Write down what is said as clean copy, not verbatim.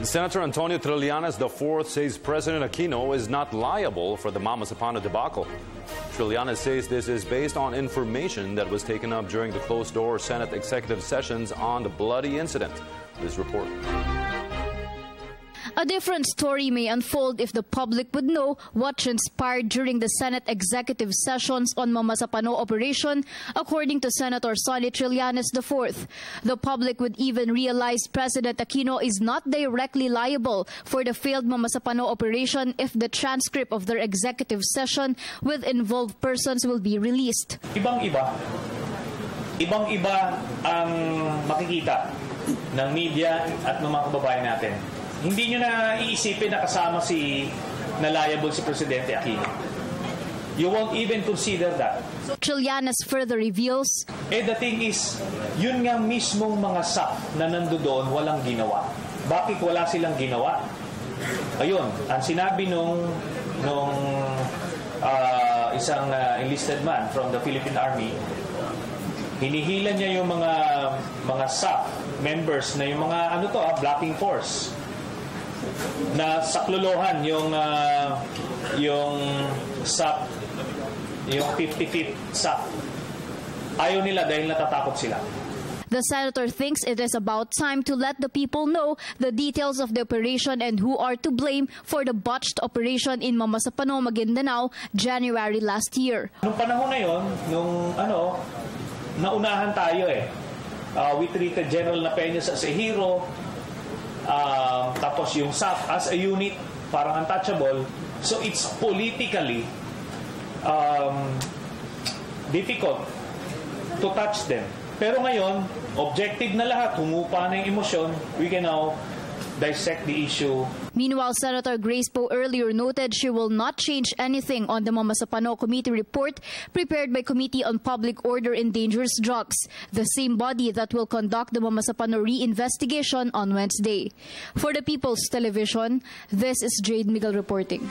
Senator Antonio Trillanes IV says President Aquino is not liable for the Mama Sapano debacle. Trillanes says this is based on information that was taken up during the closed-door Senate executive sessions on the bloody incident. This report. A different story may unfold if the public would know what transpired during the Senate executive sessions on Mama Sapano operation, according to Senator Sonny Trillanes IV. The public would even realize President Aquino is not directly liable for the failed Mama Sapano operation if the transcript of their executive session with involved persons will be released. Ibang-iba ang makikita ng media at ng mga kababayan natin. Hindi nyo na iisipin na kasama na liable si Presidente Aquino. You won't even consider that. Trillanes further reveals, the thing is, yun nga mismong mga SAP na nandoon walang ginawa. Bakit wala silang ginawa? Ayun, ang sinabi nung isang enlisted man from the Philippine Army, hinihila niya yung mga SAP members na yung mga blocking force na saklolohan yung SAP, yung 55th SAP. Ayaw nila dahil natatakot sila. The senator thinks it is about time to let the people know the details of the operation and who are to blame for the botched operation in Mama Sapano, Maguindanao, January last year. Nung panahon na yon, naunahan tayo we treated General Napeñas as a hero. Tapos yung SAP as a unit, parang untouchable. So it's politically difficult to touch them. Pero ngayon, objective na lahat, humupa na yung emosyon, we can now dissect the issue. Meanwhile, Senator Grace Poe earlier noted she will not change anything on the Mama Sapano Committee report prepared by Committee on Public Order and Dangerous Drugs, the same body that will conduct the Mama Sapano re-investigation on Wednesday. For the People's Television, this is Jade Miguel reporting.